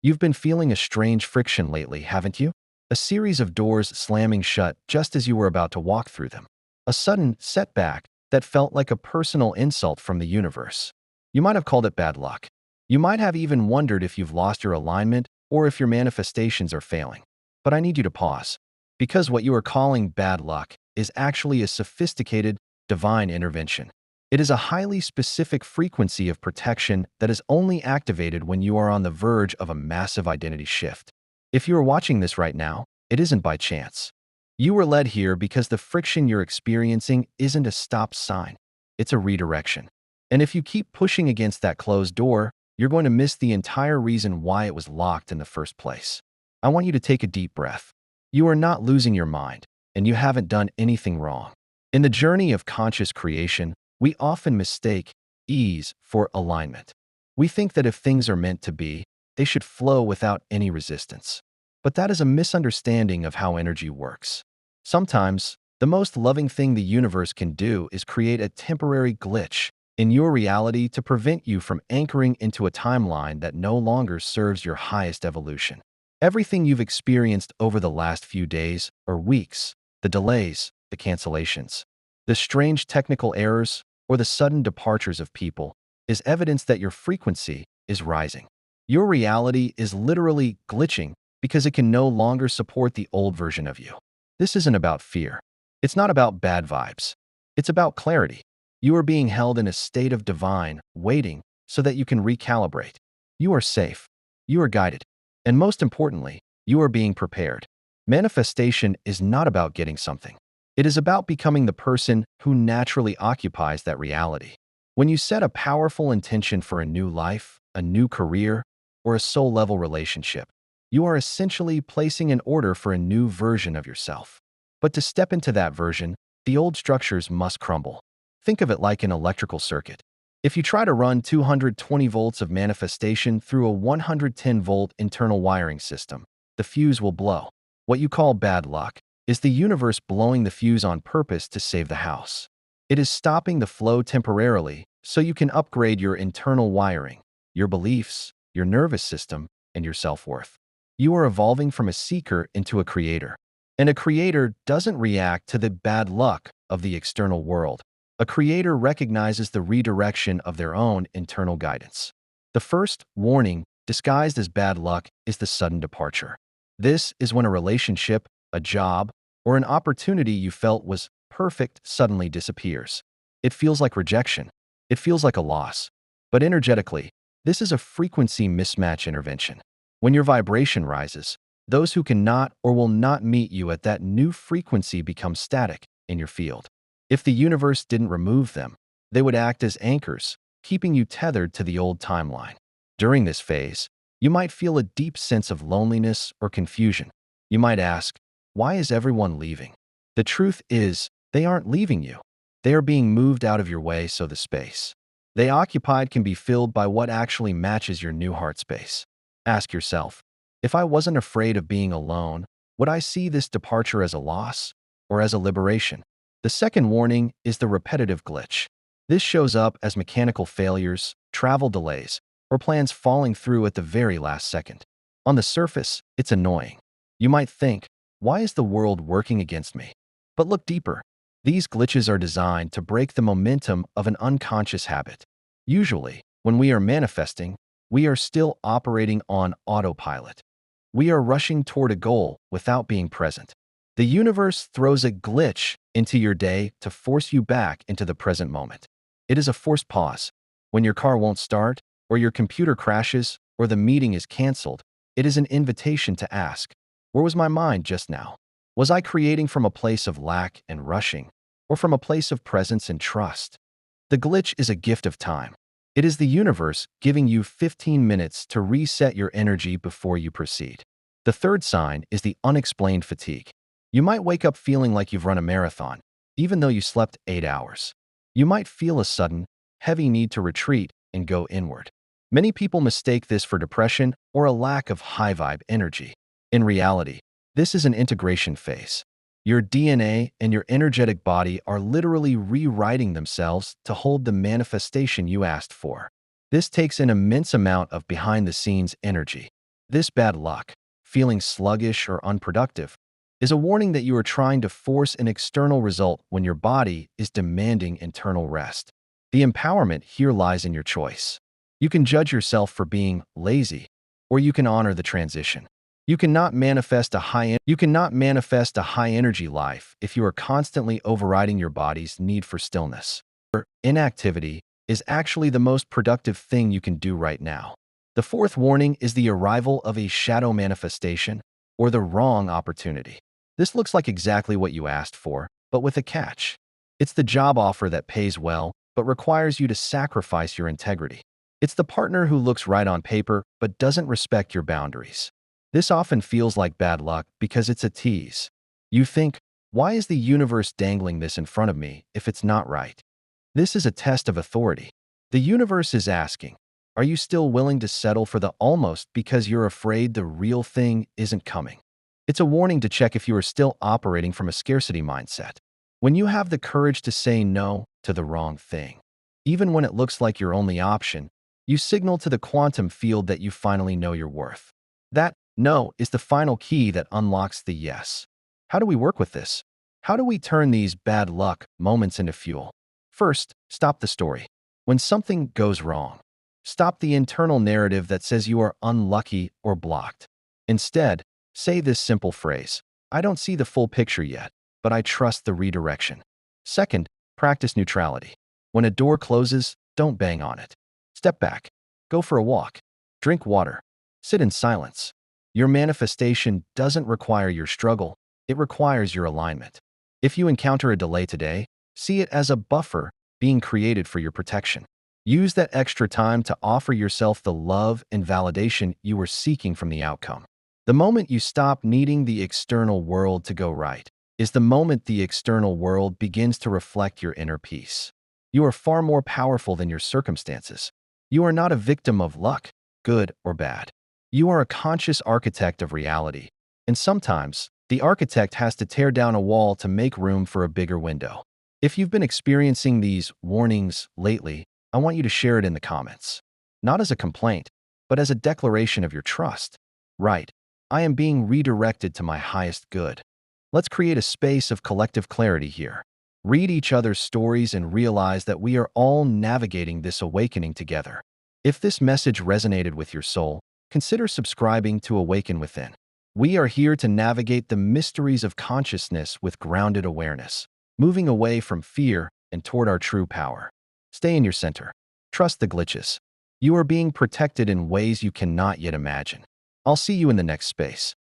You've been feeling a strange friction lately, haven't you? A series of doors slamming shut just as you were about to walk through them. A sudden setback that felt like a personal insult from the universe. You might have called it bad luck. You might have even wondered if you've lost your alignment or if your manifestations are failing. But I need you to pause. Because what you are calling bad luck is actually a sophisticated, divine intervention. It is a highly specific frequency of protection that is only activated when you are on the verge of a massive identity shift. If you are watching this right now, it isn't by chance. You were led here because the friction you're experiencing isn't a stop sign. It's a redirection. And if you keep pushing against that closed door, you're going to miss the entire reason why it was locked in the first place. I want you to take a deep breath. You are not losing your mind, and you haven't done anything wrong. In the journey of conscious creation, we often mistake ease for alignment. We think that if things are meant to be, they should flow without any resistance. But that is a misunderstanding of how energy works. Sometimes, the most loving thing the universe can do is create a temporary glitch in your reality to prevent you from anchoring into a timeline that no longer serves your highest evolution. Everything you've experienced over the last few days or weeks, the delays, the cancellations, the strange technical errors, or the sudden departures of people, is evidence that your frequency is rising. Your reality is literally glitching because it can no longer support the old version of you. This isn't about fear. It's not about bad vibes. It's about clarity. You are being held in a state of divine waiting so that you can recalibrate. You are safe. You are guided. And most importantly, you are being prepared. Manifestation is not about getting something. It is about becoming the person who naturally occupies that reality. When you set a powerful intention for a new life, a new career, or a soul-level relationship, you are essentially placing an order for a new version of yourself. But to step into that version, the old structures must crumble. Think of it like an electrical circuit. If you try to run 220 volts of manifestation through a 110-volt internal wiring system, the fuse will blow. What you call bad luck is the universe blowing the fuse on purpose to save the house. It is stopping the flow temporarily so you can upgrade your internal wiring, your beliefs, your nervous system, and your self-worth. You are evolving from a seeker into a creator. And a creator doesn't react to the bad luck of the external world. A creator recognizes the redirection of their own internal guidance. The first warning, disguised as bad luck, is the sudden departure. This is when a relationship, a job, or an opportunity you felt was perfect suddenly disappears. It feels like rejection. It feels like a loss. But energetically, this is a frequency mismatch intervention. When your vibration rises, those who cannot or will not meet you at that new frequency become static in your field. If the universe didn't remove them, they would act as anchors, keeping you tethered to the old timeline. During this phase, you might feel a deep sense of loneliness or confusion. You might ask, why is everyone leaving? The truth is, they aren't leaving you. They are being moved out of your way so the space they occupied can be filled by what actually matches your new heart space. Ask yourself, if I wasn't afraid of being alone, would I see this departure as a loss or as a liberation? The second warning is the repetitive glitch. This shows up as mechanical failures, travel delays, or plans falling through at the very last second. On the surface, it's annoying. You might think, why is the world working against me? But look deeper. These glitches are designed to break the momentum of an unconscious habit. Usually, when we are manifesting, we are still operating on autopilot. We are rushing toward a goal without being present. The universe throws a glitch into your day to force you back into the present moment. It is a forced pause. When your car won't start, or your computer crashes, or the meeting is canceled, it is an invitation to ask, where was my mind just now? Was I creating from a place of lack and rushing, or from a place of presence and trust? The glitch is a gift of time. It is the universe giving you 15 minutes to reset your energy before you proceed. The third sign is the unexplained fatigue. You might wake up feeling like you've run a marathon, even though you slept 8 hours. You might feel a sudden, heavy need to retreat and go inward. Many people mistake this for depression or a lack of high-vibe energy. In reality, this is an integration phase. Your DNA and your energetic body are literally rewriting themselves to hold the manifestation you asked for. This takes an immense amount of behind-the-scenes energy. This bad luck, feeling sluggish or unproductive, is a warning that you are trying to force an external result when your body is demanding internal rest. The empowerment here lies in your choice. You can judge yourself for being lazy, or you can honor the transition. You cannot manifest a high energy life if you are constantly overriding your body's need for stillness. Inactivity is actually the most productive thing you can do right now. The fourth warning is the arrival of a shadow manifestation or the wrong opportunity. This looks like exactly what you asked for, but with a catch. It's the job offer that pays well, but requires you to sacrifice your integrity. It's the partner who looks right on paper, but doesn't respect your boundaries. This often feels like bad luck because it's a tease. You think, why is the universe dangling this in front of me if it's not right? This is a test of authority. The universe is asking, are you still willing to settle for the almost because you're afraid the real thing isn't coming? It's a warning to check if you are still operating from a scarcity mindset. When you have the courage to say no to the wrong thing, even when it looks like your only option, you signal to the quantum field that you finally know your worth. That no is the final key that unlocks the yes. How do we work with this? How do we turn these bad luck moments into fuel? First, stop the story. When something goes wrong, stop the internal narrative that says you are unlucky or blocked. Instead, say this simple phrase: I don't see the full picture yet, but I trust the redirection. Second, practice neutrality. When a door closes, don't bang on it. Step back. Go for a walk. Drink water. Sit in silence. Your manifestation doesn't require your struggle, it requires your alignment. If you encounter a delay today, see it as a buffer being created for your protection. Use that extra time to offer yourself the love and validation you were seeking from the outcome. The moment you stop needing the external world to go right is the moment the external world begins to reflect your inner peace. You are far more powerful than your circumstances. You are not a victim of luck, good or bad. You are a conscious architect of reality, and sometimes the architect has to tear down a wall to make room for a bigger window. If you've been experiencing these warnings lately, I want you to share it in the comments. Not as a complaint, but as a declaration of your trust. Right, I am being redirected to my highest good. Let's create a space of collective clarity here. Read each other's stories and realize that we are all navigating this awakening together. If this message resonated with your soul, consider subscribing to Awaken Within. We are here to navigate the mysteries of consciousness with grounded awareness, moving away from fear and toward our true power. Stay in your center. Trust the glitches. You are being protected in ways you cannot yet imagine. I'll see you in the next space.